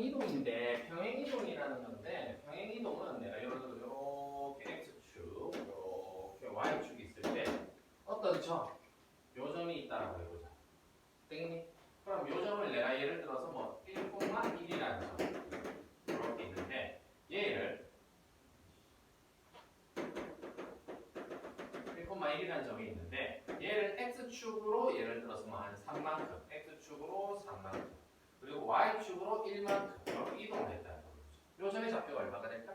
평행이동인데 평행이동이라는 건데 평행이동은 내가 예를 들어 이렇게 x축, 이렇게 y축이 있을 때 어떤 요 점이 있다라고 해보자. 되겠니? 그럼 요 점을 내가 예를 들어서 뭐 1,1이라는 점 이렇게 있는데 얘를 1,1이라는 점이 있는데 얘를 x축으로 예를 들어서 뭐 한 3만큼 x축으로 3만큼 그리고 y축으로 1만큼 이렇게 이동을 했다는 거죠. 요 점의 좌표가 얼마가 될까?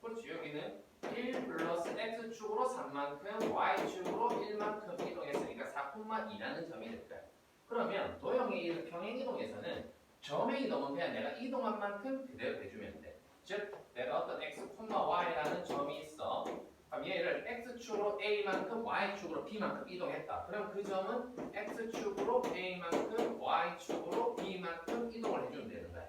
그렇지. 여기는 1 플러스 x축으로 3만큼 y축으로 1만큼 이동했으니까 4,2라는 점이 될 거야. 그러면 도형의 평행이동에서는 점의 이동은 그냥 내가 이동한 만큼 그대로 해주면 돼. 즉 내가 어떤 x, y라는 점이 있어. 그럼 얘를 x축으로 a만큼 y축으로 b만큼 이동했다. 그럼 그 점은 x축으로 a만큼 y축으로 b만큼 이동을 해주면 되는 거야.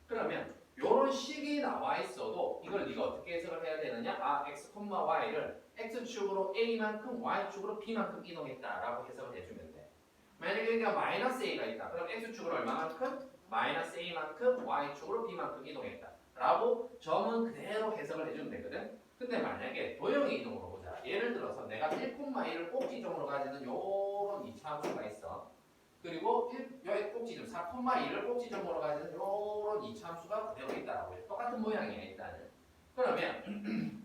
그러면 이런 식이 나와 있어도 이걸 네가 어떻게 해석을 해야 되느냐? 아, x, y를 x축으로 a만큼 y축으로 b만큼 이동했다라고 해석을 해주면 돼. 만약에 여기가 마이너스 a가 있다. 그럼 x축으로 얼마만큼? 마이너스 a만큼 y축으로 b만큼 이동했다. 라고 점은 그대로 해석을 해주면 되거든. 근데 만약에 도형의 이동으로 보자. 예를 들어서 내가 1,1을 꼭지점으로 가지는 요런 이차함수가 있어. 그리고 여기 꼭지점 4,2를 꼭지점으로 가지는 요런 이차함수가 그대로 있다라고 해요. 똑같은 모양이야 일단은. 그러면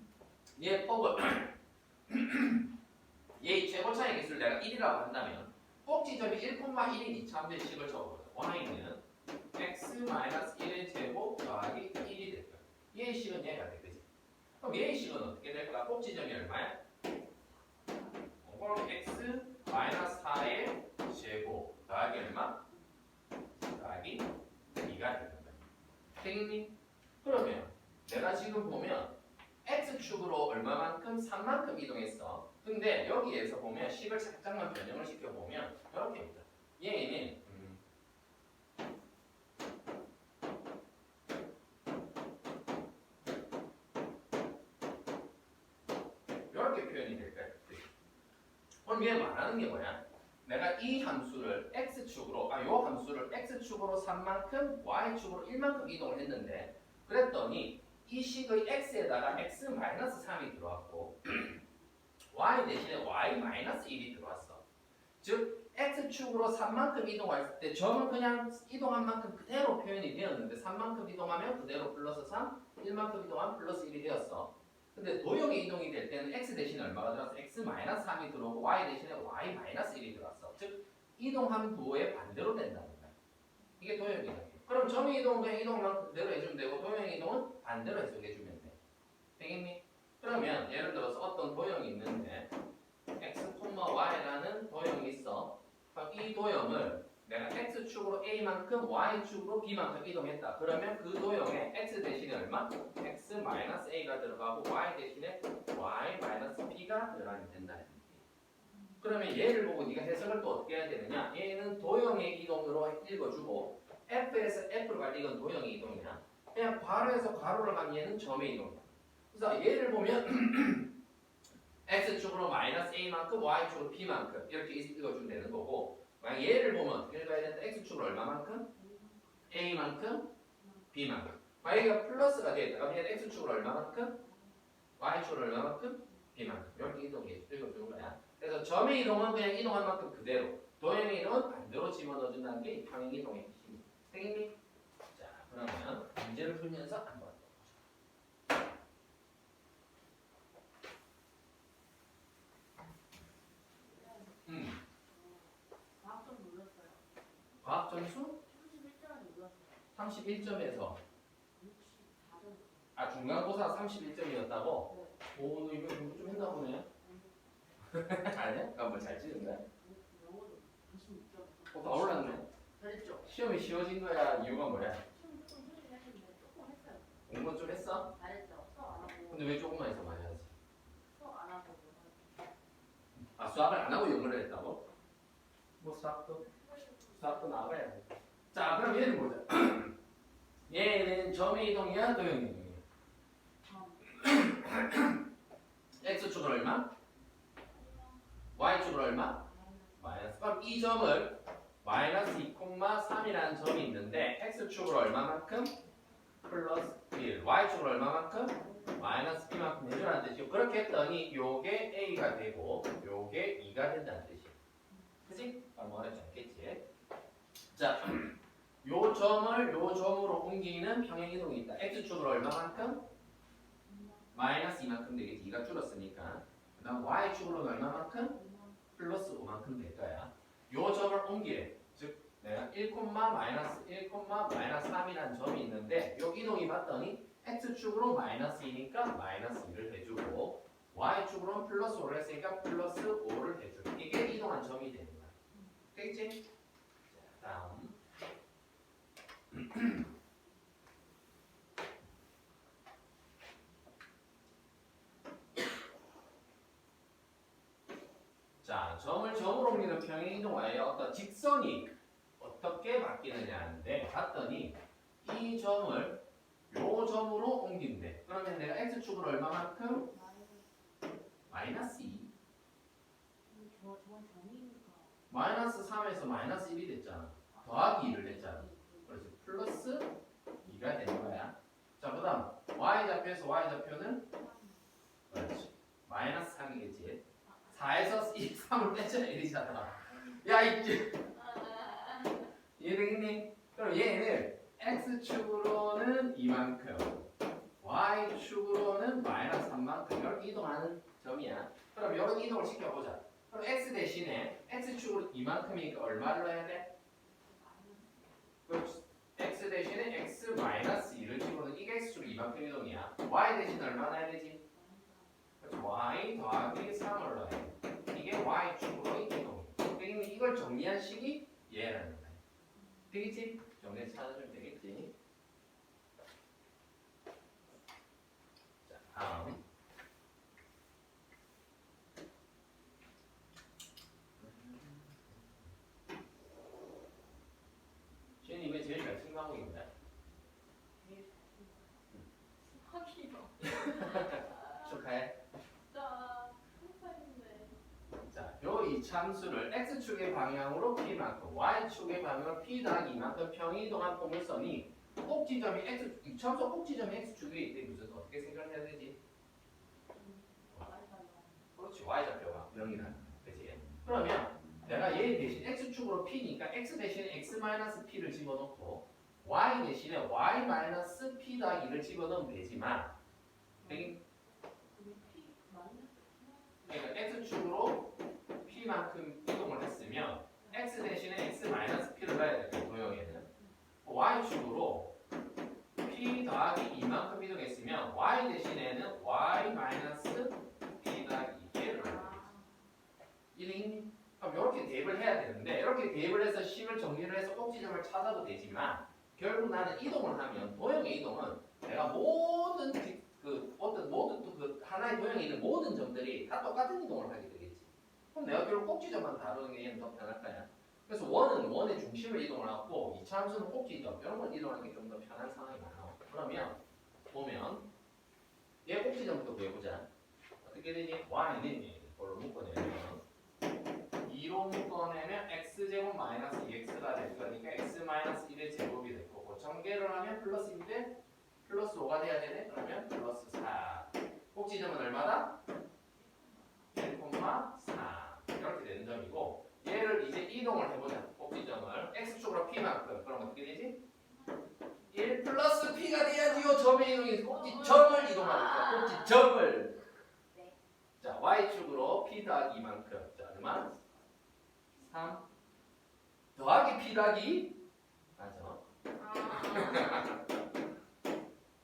얘 폭을 얘 최고차의 개수를 내가 1이라고 한다면 꼭지점이 1,1인 이차함수의 식을 적어보자. y는 x-1의 제곱 더하기 1이 될 거야. 얘의 식은 얘가 돼. 그지? 그럼 얘의 식은 어떻게 될까? 꼭지점이 얼마야? 그럼 x-4의 제곱 더하기 얼마? 더하기 2가 되는 거야. 되겠니? 그러면 내가 지금 보면 x축으로 얼마만큼? 3만큼 이동했어. 근데 여기에서 보면 식을 살짝만 변형을 시켜보면 이렇게 보자. 얘는 이렇게 표현이 될 거야. 그럼 얘 말하는 게 뭐야? 내가 이 함수를 x축으로, 요 함수를 x축으로 3만큼, y축으로 1만큼 이동을 했는데 그랬더니 이 식의 x에다가 x-3이 들어왔고 y 대신에 y-1이 들어왔어. 즉 x축으로 3만큼 이동할 때 점은 그냥 이동한 만큼 그대로 표현이 되었는데 3만큼 이동하면 그대로 플러스 3, 1만큼 이동하면 플러스 1이 되었어. 근데 도형의 이동이 될 때는 x 대신에 얼마가 들어왔어? x-3이 들어오고 y 대신에 y-1이 들어왔어. 즉 이동한 부호의 반대로 된다는 거야. 이게 도형의 이동이에요. 그럼 점의 이동은 그냥 이동만 그대로 해주면 되고 도형의 이동은 반대로 해석해주면 돼. 되겠니? 그러면 예를 들어서 어떤 도형이 있는데 x, y라는 도형이 있어. 그럼 이 도형을 내가 x축으로 a만큼 y축으로 b만큼 이동했다. 그러면 그 도형에 x 대신에 얼마? x-a가 들어가고 y 대신에 y-b가 들어가면 된다. 그러면 얘를 보고 네가 해석을 또 어떻게 해야 되느냐? 얘는 도형의 이동으로 읽어주고 f에서 f로 갈 때 이건 도형의 이동이야. 그냥 괄호에서 괄호를 가면 얘는 점의 이동이야. 그래서 얘를 보면 x축으로 마이너스 a만큼 y축으로 b만큼 이렇게 읽어주면 되는 거고 만약 얘를 보면 어떻게 읽어야 되는데 x축으로 얼마만큼? a만큼 b만큼 만약 얘가 플러스가 되겠다. 그럼 얘는 x축으로 얼마만큼? y축으로 얼마만큼? b만큼 이렇게 읽어주는 거야. 그래서 점의 이동은 그냥 이동한 만큼 그대로 도형의 이동은 반대로 집어넣어준다는 게 평행이동의 핵심이야. 되겠니? 자 그러면 문제를 풀면서 한번 과학 점수? 31점에서 중간고사 31점이었다고? 오, 너 이거 공부 좀 했나 보네? 아니야? 그럼 뭐잘 찍은 거야? 다 올랐네? 시험이 쉬워진 거야? 이유가 뭐야? 공부 좀 했어? 근데 왜 조금만 해서 많이 하지? 수학을 안 하고 영어를 했다고? 뭐 수학도 나가야 돼. 자, 그럼 얘를 보자. 얘는 점의 이동이야, 도형의 이동이야? x축으로 얼마? y축으로 얼마? 마이너스. 그럼 이 점을 마이너스 2,3이라는 점이 있는데 x축으로 얼마만큼? 플러스 1. y축으로 얼마만큼? 마이너스 b만큼 해주라는 뜻이고 그렇게 했더니 요게 a가 되고 요게 2가 된다는 뜻이야. 그치? 아무 어렵지 않겠지? 자, 요 점을 요 점으로 옮기는 평행이동이 있다. x축으로 얼마만큼? 마이너스 2만큼 되겠지. 2가 줄었으니까. 그 다음 y축으로는 얼마만큼? 플러스 5만큼 될 거야. 요 점을 옮기래. 즉 내가 1, 마이너스 1, 마이너스 3이라는 점이 있는데 요 이동이 봤더니 x축으로 마이너스 2니까 마이너스 2를 해주고 y축으로는 플러스 5를 했으니까 플러스 5를 해주고 이게 이동한 점이 되는 거야. 되겠지? 자, 다음 자, 점을 점으로 옮기는 평행이동화의 어떤 직선이 어떻게 바뀌느냐 하는데 봤더니 이 점을 요 점으로 옮긴대. 그러면 내가 x축으로 얼마만큼? 마이너스 2. 마이너스 3에서 마이너스 1이 됐잖아. 더하기 2를 했잖아. 그래서 플러스 2가 되는 거야. 자, 그 다음 y좌표에서 y좌표는 그렇지. 마이너스 3이겠지. 4에서 3을 빼줘야 1이잖아. 야, 이제 이해되겠니? 그럼 얘는 x축으로는 이만큼 y축으로는 마이너스 3만큼 이렇게 이동하는 점이야. 그럼 이런 이동을 시켜보자. 그럼 x 대신에 x축으로 이만큼이니까 얼마를 넣어야 돼? 그렇지. x 대신에 x 마이너스 2를 집어넣으면 이게 x축으로 이만큼 이동이야. y 대신에 얼마 넣어야 되지? 그렇지. y 더하기 3을 넣어야 돼. 이게 y축으로의 이동이야. 그러니까 이걸 정리한 식이 얘라는 거야. 되겠지? 정리해서 찾아주면 되겠지? 자, 다음 지은이 이번에 제일 잘 친 과목입니다. 축하해. 자, 요 이 참수를 x축의 방향으로 p만큼 y축의 방향으로 p 더하기 2만큼 평이동한 포물선이 꼭지점이 x 이 참수 꼭지점이 x축에 있대. 무슨 어떻게 생각해야 되지? 그렇지. y좌표가 0이라는 그치? 그러면 내가 얘 대신 x축으로 p니까 x 대신에 x-p를 집어넣고 y 대신에 y-p 더하기 2를 집어넣으면 되지만 그러니까 x축으로 p만큼 이동을 했으면 x 대신에 x-p를 넣어야 돼요. 도형에는 y축으로 p 더하기 2만큼 이동했으면 y 대신에는 y-p 더하기 2를 넣어야 되겠지. 그럼 이렇게 대입을 해야 되는데 이렇게 대입을 해서 식을 정리를 해서 꼭지점을 찾아도 되지만 결국 나는 이동을 하면 도형의 이동은 내가 모든 모든 또 그 하나의 도형에 있는 모든 점들이 다 똑같은 이동을 하게 되겠지. 그럼 내가 결국 꼭지점만 다루는 게 더 편할 거야. 그래서 원은 원의 중심을 이동을 하고 이차 함수는 꼭지점 이런 걸 이동하는 게 좀 더 편한 상황이 많아. 그러면 보면 얘 꼭지점부터 구해보자. 어떻게 되니? y는 이걸로 묶어내면 2로 묶어내면 x제곱 마이너스 2x가 될 거니까 x 마이너스 1의 제곱이 될 거고 전개를 하면 플러스 2대 플러스 5가 돼야 되네. 그러면 플러스 4. 꼭지점은 얼마다? 1,4 이렇게 되는 점이고 얘를 이제 이동을 해보자. 꼭지점을 x축으로 p만큼 그럼 어떻게 되지? 1 플러스 p가 돼야지요. 점의 이동이 꼭지점을 이동하니까 꼭지점을 자 y축으로 p 더하기 2만큼 자 얼마? 3 더하기 p 더하기 맞아.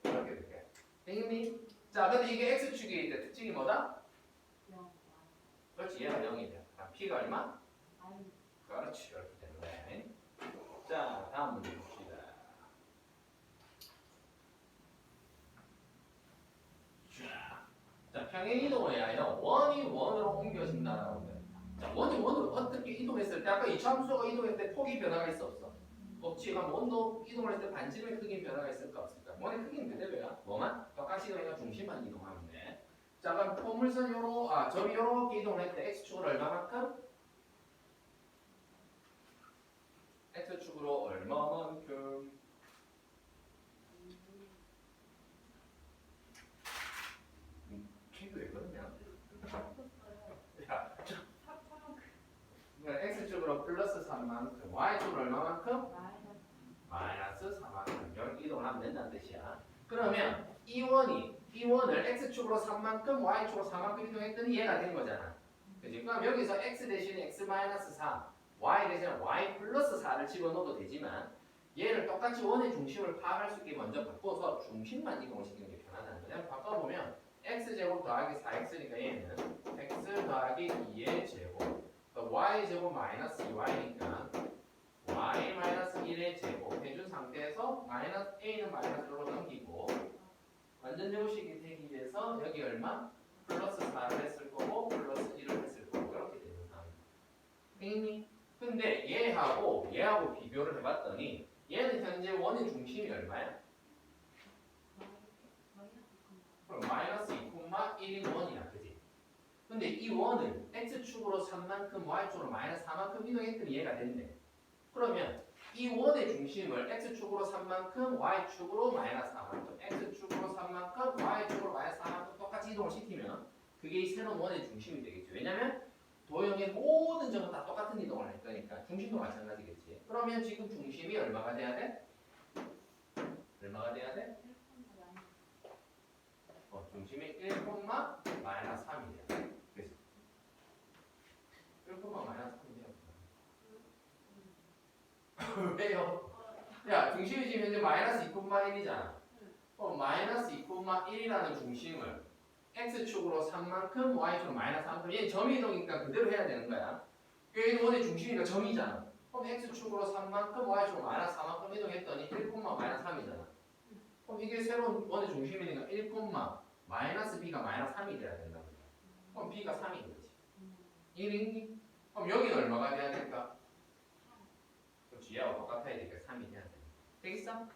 이렇게 될게요. 되겠니? 자 근데 이게 x축에 있대. 특징이 뭐다? 그렇지 얘가 0이 돼. 그럼 p가 얼마? 그렇지 이렇게 되는 거야. 자 다음 문제 봅시다. 자 평행이동을 위하여 원이 원으로 옮겨진다라고 돼. 자 원이 원으로 어떻게 이동했을 때 아까 이 참수가 이동했을 때 폭이 변화가 있어 없어? 없지. 그럼 원도 이동을 했을 때 반지름의 크기 변화가 있을까 없을까? 원의 크기는 그대로야. 뭐만? 똑같이 이동해서 중심만 이동하면 돼. 자 그럼 포물선 점이 요렇게 이동을 했을 때 x축으로 얼마만큼? x축으로 얼마만큼? y축은 얼마만큼? 마이너스 4만큼. 이렇게 이동을 하면 된다는 뜻이야. 그러면 이 원을 x축으로 3만큼 y축으로 4만큼 이동했더니 얘가 된 거잖아. 그지? 그럼 여기서 x 대신에 x 마이너스 4, y 대신에 y 플러스 4를 집어넣어도 되지만 얘를 똑같이 원의 중심을 파악할 수 있게 먼저 바꿔서 중심만 이동을 시키는 게 편하다는 거야. 바꿔보면 x제곱 더하기 4x니까 얘는 x 더하기 2의 제곱 y제곱 마이너스 2y니까 y 마이너스 1의 제곱 해준 상태에서 마이너스 a는 마이너스로 넘기고 완전 제곱식이 되기 위해서 여기 얼마? 플러스 4를 했을 거고 플러스 1을 했을 거고 이렇게 되는 상황입니다. 되겠니? 근데 얘하고 비교를 해봤더니 얘는 현재 원의 중심이 얼마야? 그럼 마이너스 2,1인 원이야, 그지? 근데 이 원은 x축으로 3만큼 y축으로 마이너스 4만큼 이동했더니 얘가 됐네. 그러면 이 원의 중심을 x축으로 3만큼 y축으로 마이너스 4만큼 x축으로 3만큼 y축으로 마이너스 4만큼 똑같이 이동을 시키면 그게 이 새로운 원의 중심이 되겠죠. 왜냐면 도형의 모든 점은 다 똑같은 이동을 할 거니까 중심도 마찬가지겠지. 그러면 지금 중심이 얼마가 돼야 돼? 얼마가 돼야 돼? 중심이 1, 마이너스 3이 돼야 돼. 그래서 1, 마이너스 3이 돼야 돼. 왜요? 야, 중심이 지금 현재 마이너스 2,1이잖아. 마이너스 2,1이라는 중심을 x축으로 3만큼, y축으로 마이너스 3만큼. 얘는 점이동이니까 그대로 해야 되는 거야. 얘는 원의 중심이니까 점이잖아. 그럼 x축으로 3만큼, y축으로 마이너스 4만큼 이동했더니 1, 마이너스 3이잖아. 그럼 이게 새로운 원의 중심이니까 1, 마이너스 b가 마이너스 3이 돼야 된다고. 그럼 b가 3인 거지. 이해되니? 그럼 여기는 얼마가 돼야 될까? 그렇지. 얘하고 똑같아야 되니까 3이 돼야 돼. 되겠어?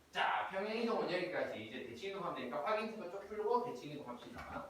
자, 평행 이동은 여기까지. 이제 대칭 이동하면 되니까 확인식을 쭉 풀고 대칭 이동합시다.